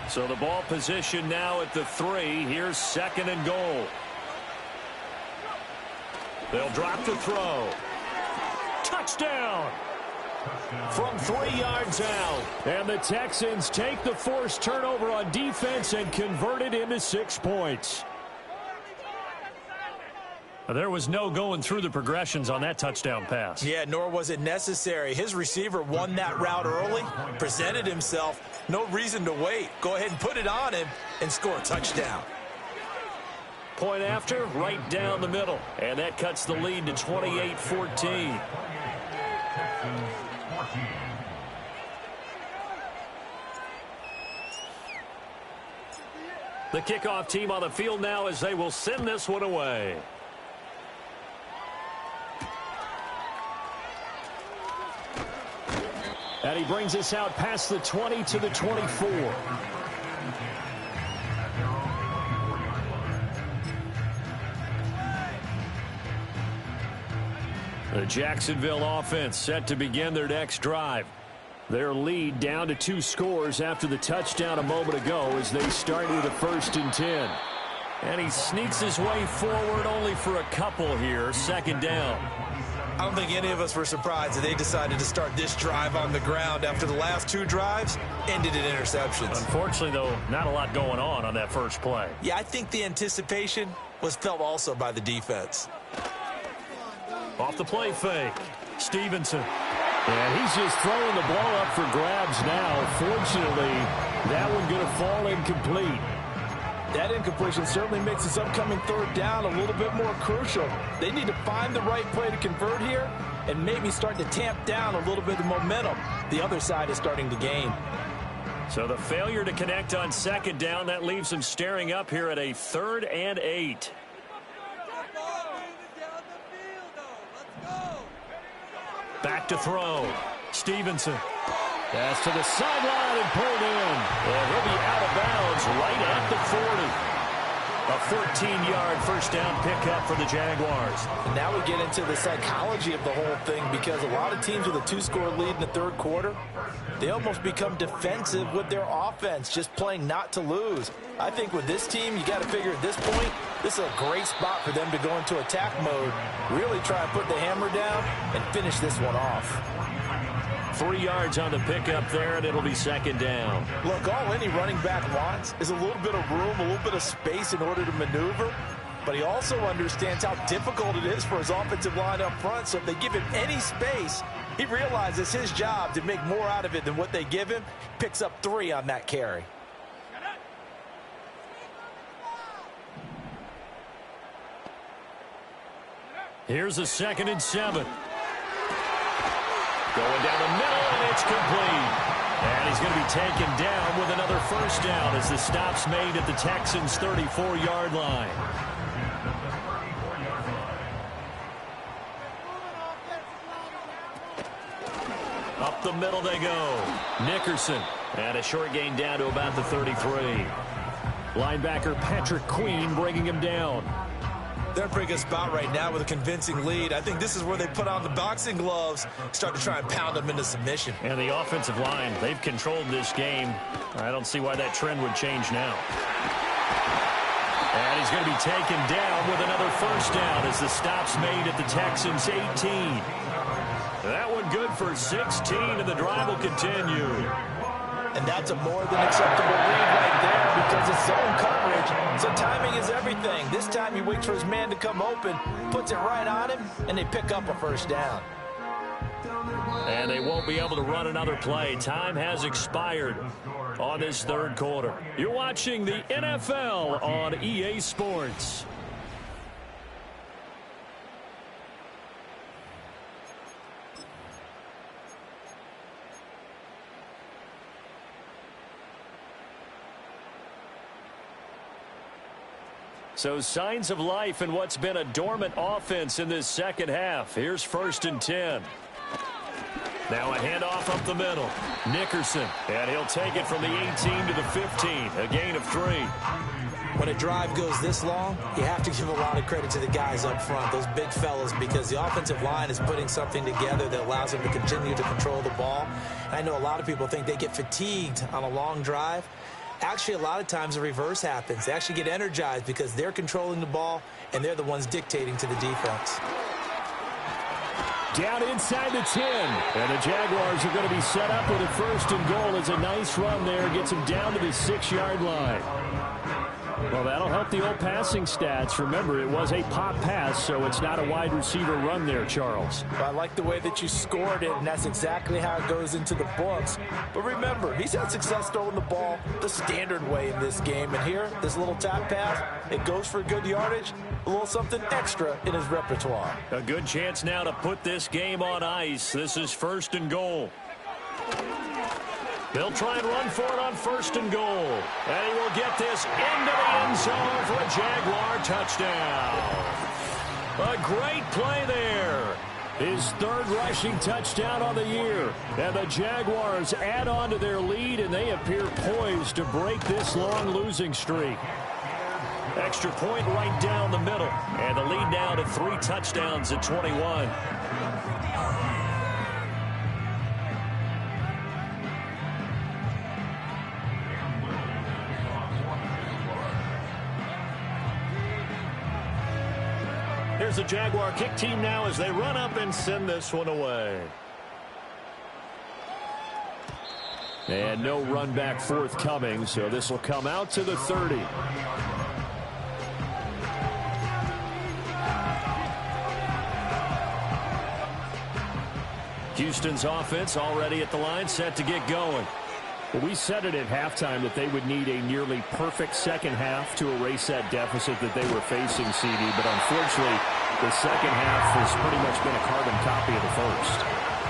So the ball position now at the 3. Here's 2nd and goal. They'll drop to throw. Touchdown! From 3 yards out. And the Texans take the forced turnover on defense and convert it into 6 points. There was no going through the progressions on that touchdown pass. Yeah, nor was it necessary. His receiver won that route early, presented himself. No reason to wait. Go ahead and put it on him and score a touchdown. Point after, right down the middle. And that cuts the lead to 28-14. The kickoff team on the field now as they will send this one away. And he brings us out past the 20 to the 24. The Jacksonville offense set to begin their next drive. Their lead down to 2 scores after the touchdown a moment ago as they start with a 1st and 10. And he sneaks his way forward only for a couple here. 2nd down. I don't think any of us were surprised that they decided to start this drive on the ground after the last 2 drives ended in interceptions. Unfortunately, though, not a lot going on that first play. Yeah, I think the anticipation was felt also by the defense. Off the play fake. Stevenson. And he's just throwing the ball up for grabs now. Fortunately, that one going to fall incomplete. That incompletion certainly makes this upcoming 3rd down a little bit more crucial. They need to find the right play to convert here and maybe start to tamp down a little bit of momentum. The other side is starting to gain. So the failure to connect on 2nd down, that leaves them staring up here at a 3rd and 8. Back to throw. Stevenson. Pass to the sideline and pulled in. And he'll be out of bounds right at the 40. A 14-yard first down pickup for the Jaguars. And now we get into the psychology of the whole thing, because a lot of teams with a 2-score lead in the 3rd quarter, they almost become defensive with their offense, just playing not to lose. I think with this team, you got to figure at this point, This is a great spot for them to go into attack mode, really try and put the hammer down and finish this one off. 3 yards on the pickup there, and it'll be second down. Look, all any running back wants is a little bit of room, a little bit of space in order to maneuver. But he also understands how difficult it is for his offensive line up front. So if they give him any space, he realizes his job to make more out of it than what they give him. Picks up 3 on that carry. Here's a 2nd and 7. Going down the middle, and it's complete. And he's going to be taken down with another first down as the stop's made at the Texans' 34-yard line. Up the middle they go. Nickerson. And a short gain down to about the 33. Linebacker Patrick Queen bringing him down. They're in a pretty good spot right now with a convincing lead. I think this is where they put on the boxing gloves, start to try and pound them into submission. And the offensive line, they've controlled this game. I don't see why that trend would change now. And he's going to be taken down with another first down as the stop's made at the Texans' 18. That one good for 16, and the drive will continue. And that's a more than acceptable read right there because it's zone coverage. So timing is everything. This time he waits for his man to come open, puts it right on him, and they pick up a first down. And they won't be able to run another play. Time has expired on this third quarter. You're watching the NFL on EA Sports. So signs of life in what's been a dormant offense in this second half. Here's 1st and 10. Now a handoff up the middle. Nickerson, and he'll take it from the 18 to the 15. A gain of 3. When a drive goes this long, you have to give a lot of credit to the guys up front, those big fellas, because the offensive line is putting something together that allows them to continue to control the ball. And I know a lot of people think they get fatigued on a long drive. Actually, a lot of times the reverse happens. They actually get energized because they're controlling the ball, and they're the ones dictating to the defense. Down inside the 10. And the Jaguars are going to be set up with a 1st and goal. It's a nice run there. Gets them down to the 6-yard line. Well, that'll help the old passing stats. Remember, it was a pop pass, so it's not a wide receiver run there, Charles. I like the way that you scored it, and that's exactly how it goes into the books. But remember, he's had success throwing the ball the standard way in this game. And here, this little tap pass, it goes for good yardage, a little something extra in his repertoire. A good chance now to put this game on ice. This is 1st and goal. They'll try and run for it on 1st and goal. And he will get this into the end zone for a Jaguar touchdown. A great play there. His 3rd rushing touchdown on the year. And the Jaguars add on to their lead, and they appear poised to break this long losing streak. Extra point right down the middle. And the lead now to 3 touchdowns at 21. Here's the Jaguar kick team now as they run up and send this one away. And no run back forthcoming, so this will come out to the 30. Houston's offense already at the line, set to get going. Well, we said it at halftime that they would need a nearly perfect second half to erase that deficit that they were facing, CD. But unfortunately, the second half has pretty much been a carbon copy of the first.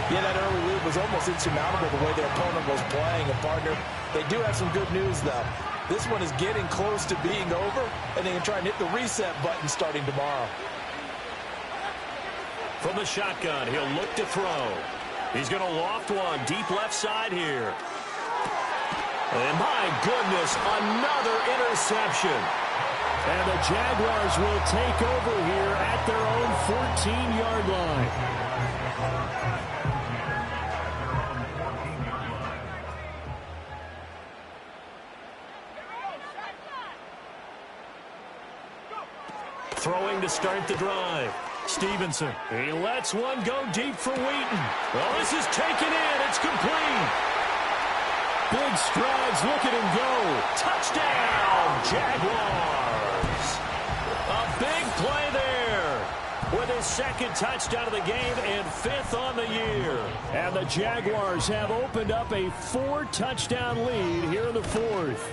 Yeah, that early lead was almost insurmountable the way their opponent was playing. And, partner, they do have some good news, though. This one is getting close to being over, and they can try and hit the reset button starting tomorrow. From the shotgun, he'll look to throw. He's going to loft one deep left side here. And my goodness, another interception. And the Jaguars will take over here at their own 14-yard line. Throwing to start the drive. Stevenson. He lets one go deep for Wheaton. Well, this is taken in. It's complete. Big strides. Look at him go. Touchdown, Jaguars. A big play there with his second touchdown of the game and fifth on the year. And the Jaguars have opened up a 4-touchdown lead here in the fourth.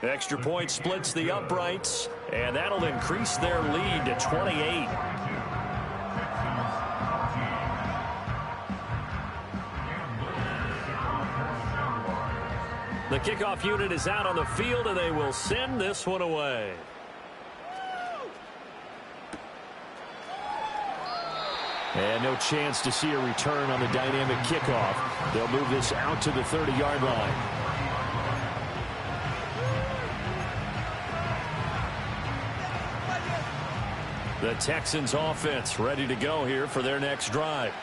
Extra point splits the uprights, and that'll increase their lead to 28. The kickoff unit is out on the field, and they will send this one away. And no chance to see a return on the dynamic kickoff. They'll move this out to the 30-yard line. The Texans offense ready to go here for their next drive.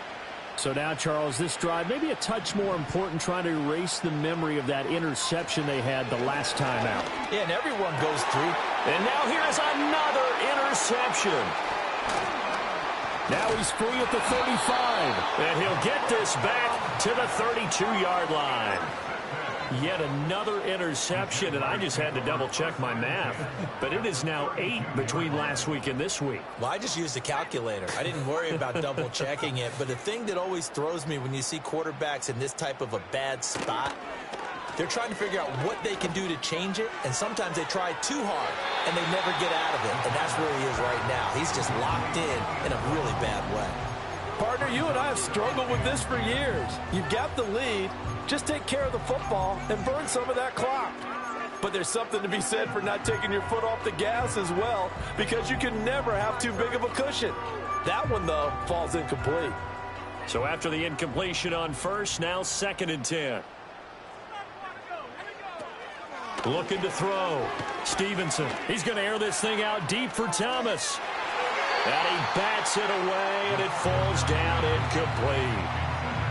So now, Charles, this drive maybe a touch more important, trying to erase the memory of that interception they had the last time out. Yeah, and everyone goes through. And now here's another interception. Now he's free at the 35. And he'll get this back to the 32-yard line. Yet another interception, and I just had to double-check my math. But it is now 8 between last week and this week. Well, I just used a calculator. I didn't worry about double-checking it. But the thing that always throws me when you see quarterbacks in this type of a bad spot, they're trying to figure out what they can do to change it, and sometimes they try too hard, and they never get out of it. And that's where he is right now. He's just locked in a really bad way. Partner, you and I have struggled with this for years. You've got the lead. Just take care of the football and burn some of that clock. But there's something to be said for not taking your foot off the gas as well, because you can never have too big of a cushion. That one, though, falls incomplete. So after the incompletion on first, now 2nd and 10. Looking to throw. Stevenson. He's going to air this thing out deep for Thomas. And he bats it away, and it falls down incomplete.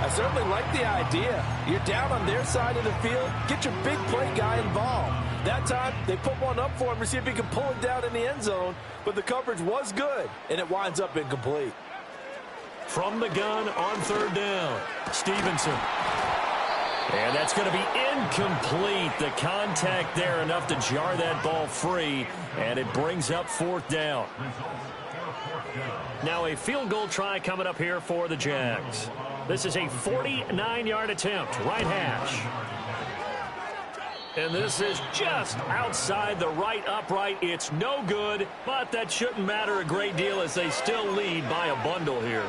I certainly like the idea. You're down on their side of the field. Get your big play guy involved. That time, they put one up for him to see if he can pull it down in the end zone. But the coverage was good, and it winds up incomplete. From the gun on 3rd down, Stevenson. And that's going to be incomplete. The contact there enough to jar that ball free, and it brings up 4th down. Now a field goal try coming up here for the Jags. This is a 49-yard attempt, right hash. And this is just outside the right upright. It's no good, but that shouldn't matter a great deal as they still lead by a bundle here.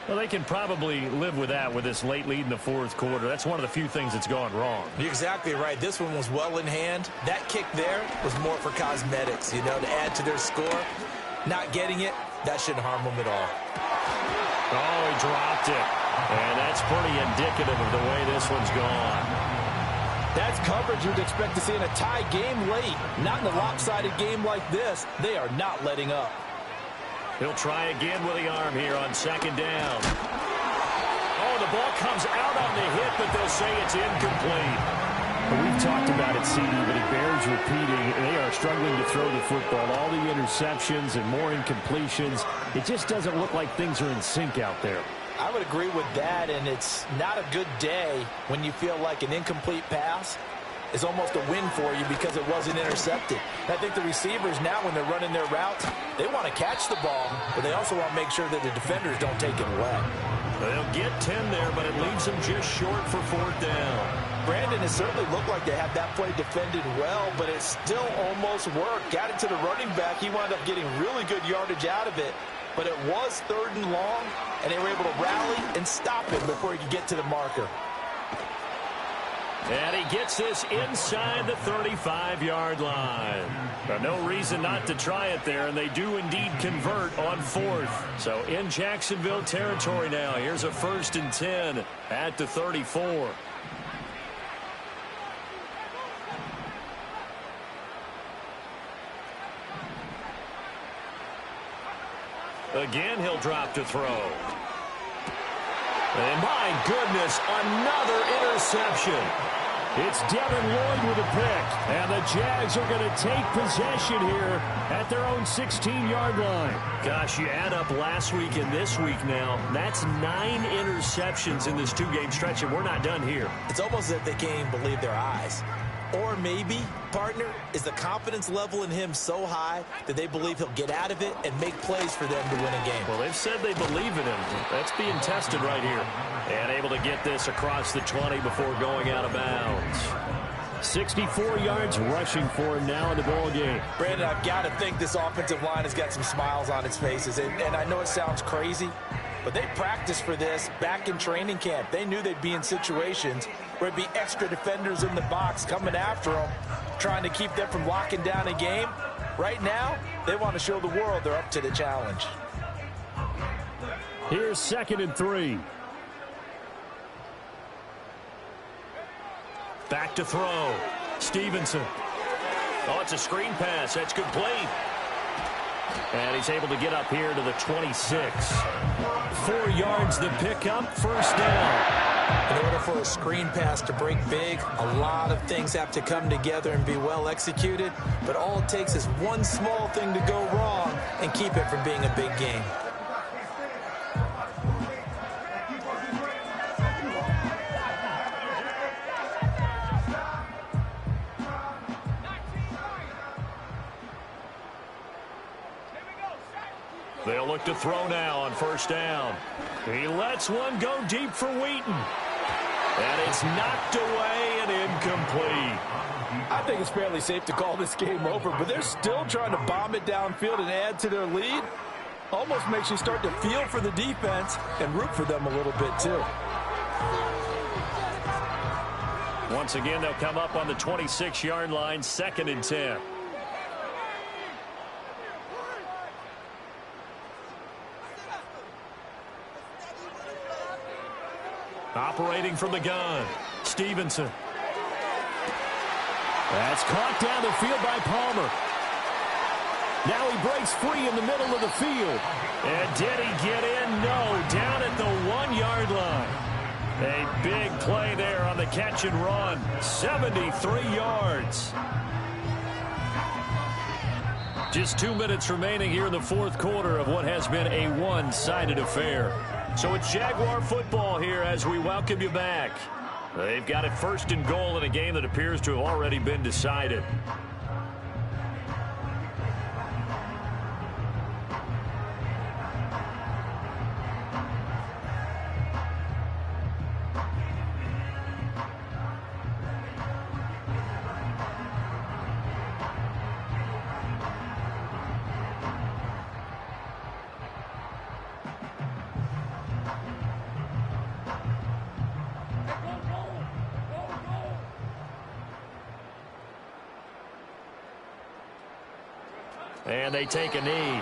Well, they can probably live with that with this late lead in the 4th quarter. That's one of the few things that's gone wrong. You're exactly right. This one was well in hand. That kick there was more for cosmetics, you know, to add to their score. Not getting it, that shouldn't harm them at all. Oh, he dropped it. And that's pretty indicative of the way this one's gone. That's coverage you'd expect to see in a tie game late. Not in a lopsided game like this. They are not letting up. He'll try again with the arm here on 2nd down. Oh, the ball comes out on the hit, but they'll say it's incomplete. Well, we've talked about it, CD, but it bears repeating. They are struggling to throw the football. All the interceptions and more incompletions. It just doesn't look like things are in sync out there. I would agree with that, and it's not a good day when you feel like an incomplete pass is almost a win for you because it wasn't intercepted. I think the receivers now, when they're running their routes, they want to catch the ball, but they also want to make sure that the defenders don't take it away. They'll get 10 there, but it leaves them just short for 4th down. Brandon, it certainly looked like they had that play defended well, but it still almost worked. Got it to the running back. He wound up getting really good yardage out of it, but it was 3rd and long, and they were able to rally and stop him before he could get to the marker. And he gets this inside the 35-yard line. No reason not to try it there, and they do indeed convert on 4th. So in Jacksonville territory now. Here's a 1st and 10 at the 34. Again, he'll drop to throw. And my goodness, another interception. It's Devin Lloyd with a pick. And the Jags are going to take possession here at their own 16-yard line. Gosh, you add up last week and this week now. That's 9 interceptions in this 2-game stretch, and we're not done here. It's almost as if they can't even believe their eyes. Or maybe, partner, is the confidence level in him so high that they believe he'll get out of it and make plays for them to win a game. Well, they've said they believe in him. That's being tested right here. And able to get this across the 20 before going out of bounds. 64 yards rushing for him now in the ball game. Brandon, I've got to think this offensive line has got some smiles on its faces. And I know it sounds crazy, but they practiced for this back in training camp. They knew they'd be in situations where it'd be extra defenders in the box coming after them, trying to keep them from locking down a game. Right now, they want to show the world they're up to the challenge. Here's 2nd and 3. Back to throw. Stevenson. Oh, it's a screen pass. That's complete. And he's able to get up here to the 26. 4 yards the pickup, first down. In order for a screen pass to break big, a lot of things have to come together and be well executed. But all it takes is one small thing to go wrong and keep it from being a big game. They'll look to throw now on first down. He lets one go deep for Wheaton. And it's knocked away and incomplete. I think it's fairly safe to call this game over, but they're still trying to bomb it downfield and add to their lead. Almost makes you start to feel for the defense and root for them a little bit too. Once again, they'll come up on the 26-yard line, 2nd and 10. Operating from the gun, Stevenson. That's caught down the field by Palmer. Now he breaks free in the middle of the field. And did he get in? No, down at the 1-yard line. A big play there on the catch and run. 73 yards. Just 2 minutes remaining here in the 4th quarter of what has been a one-sided affair. So it's Jaguar football here as we welcome you back. They've got it 1st and goal in a game that appears to have already been decided. And they take a knee.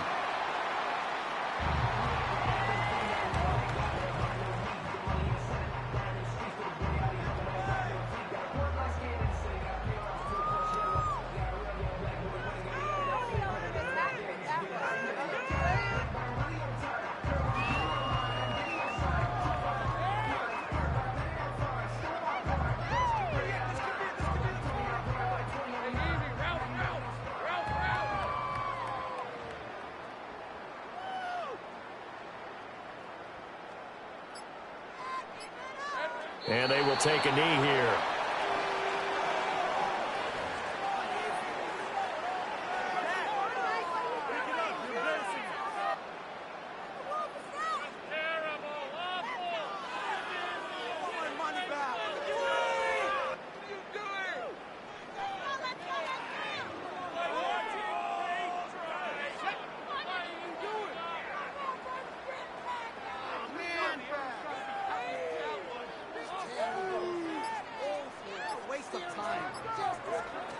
And they will take a knee here.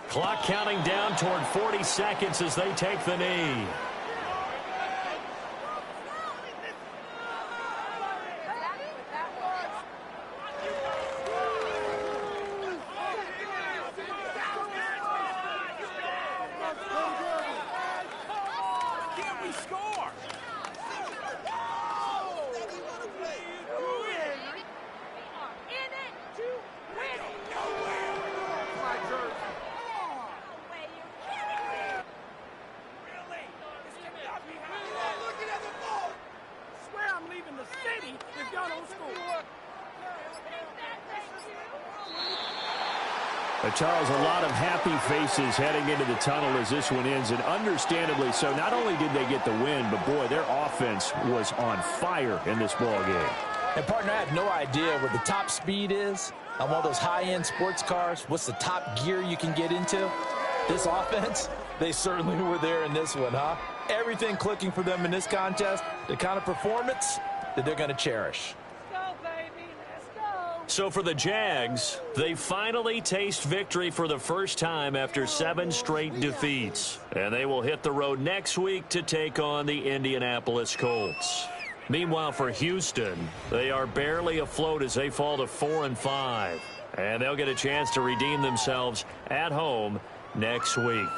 Clock counting down toward 40 seconds as they take the knee. Charles, a lot of happy faces heading into the tunnel as this one ends, and understandably so. Not only did they get the win, but, boy, their offense was on fire in this ball game. And, partner, I have no idea what the top speed is on one of those high-end sports cars. What's the top gear you can get into? This offense, they certainly were there in this one, huh? Everything clicking for them in this contest, the kind of performance that they're going to cherish. So for the Jags, they finally taste victory for the first time after 7 straight defeats. And they will hit the road next week to take on the Indianapolis Colts. Meanwhile, for Houston, they are barely afloat as they fall to 4-5. And they'll get a chance to redeem themselves at home next week.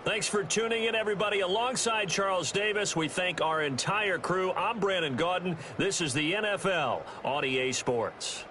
Thanks for tuning in, everybody. Alongside Charles Davis, we thank our entire crew. I'm Brandon Gaudin. This is the NFL on EA Sports.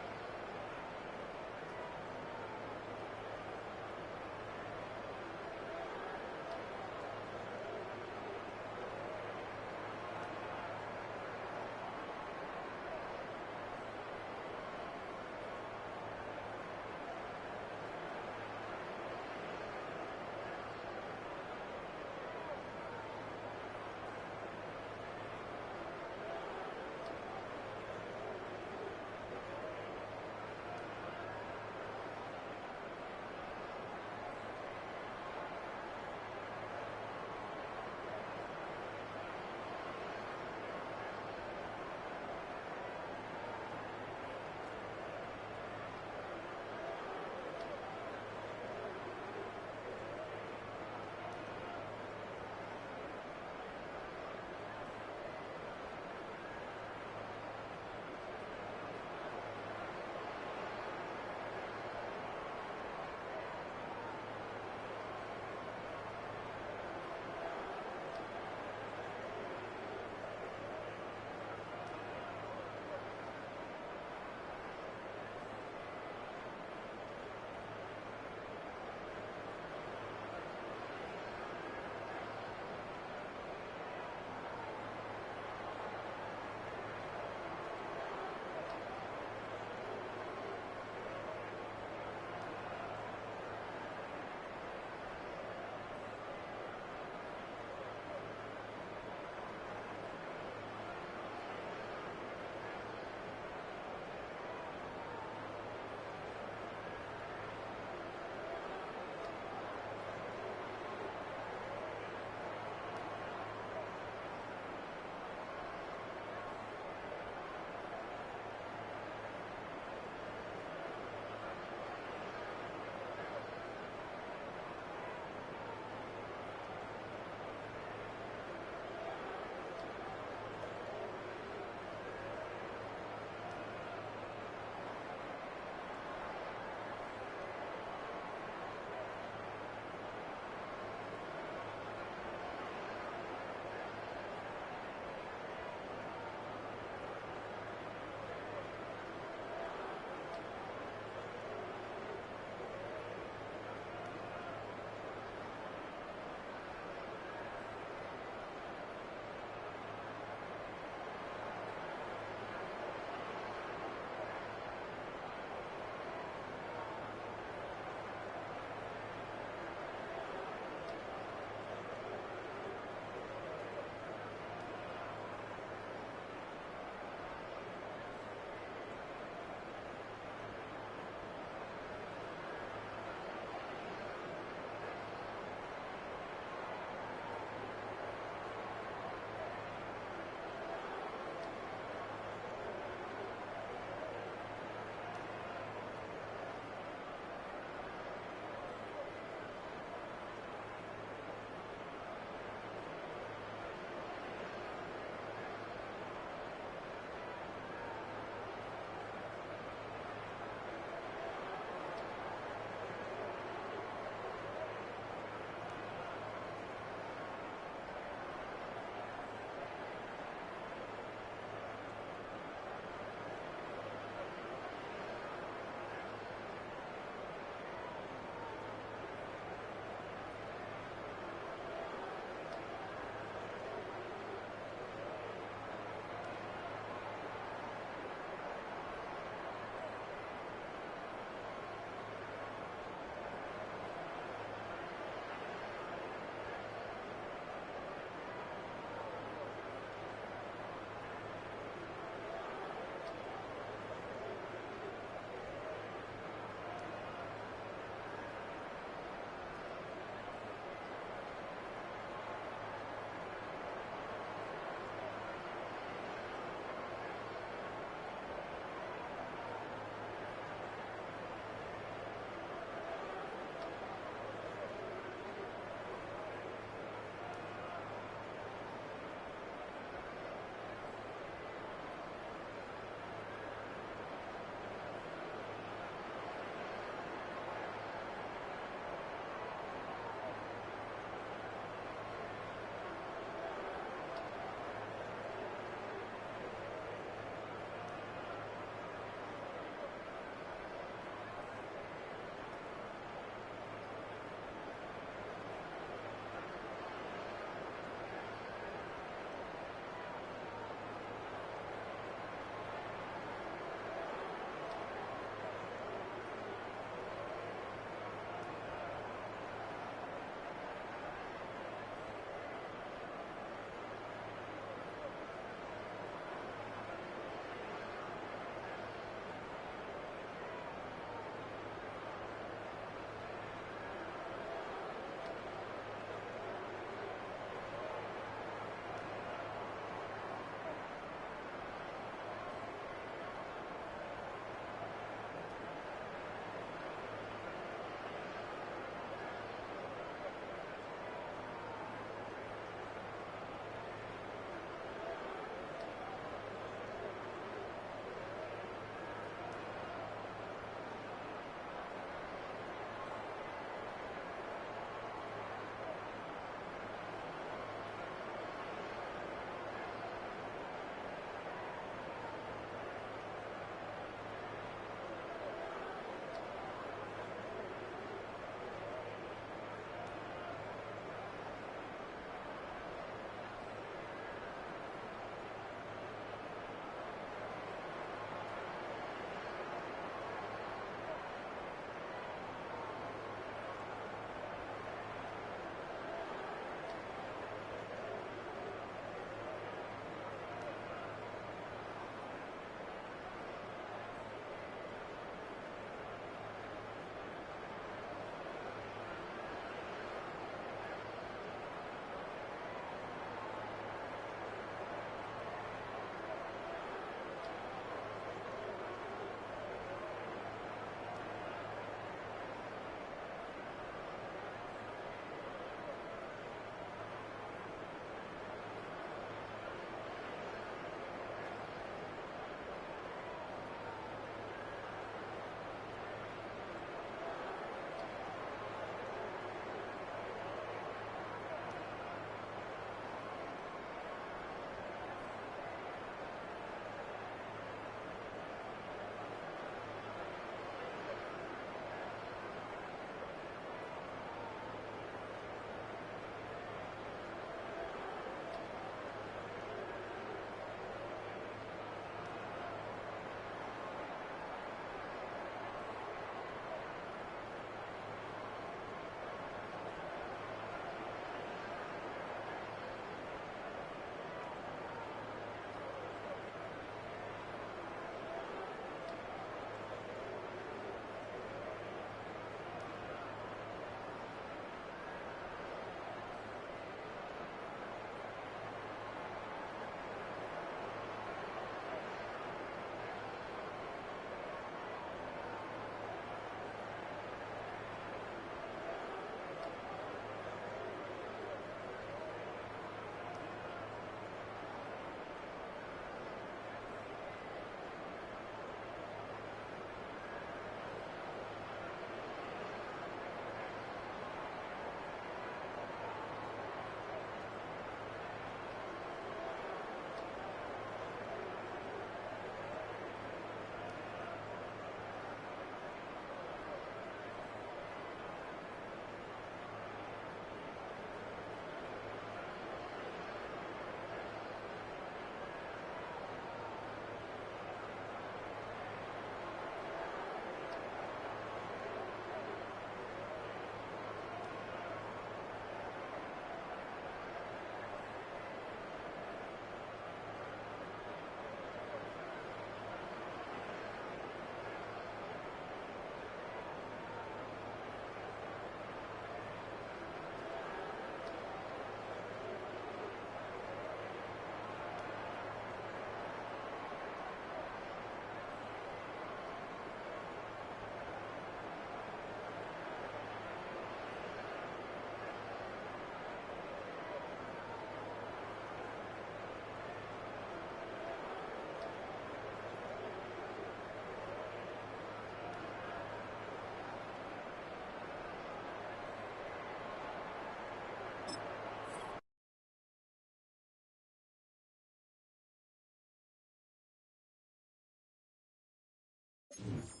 it.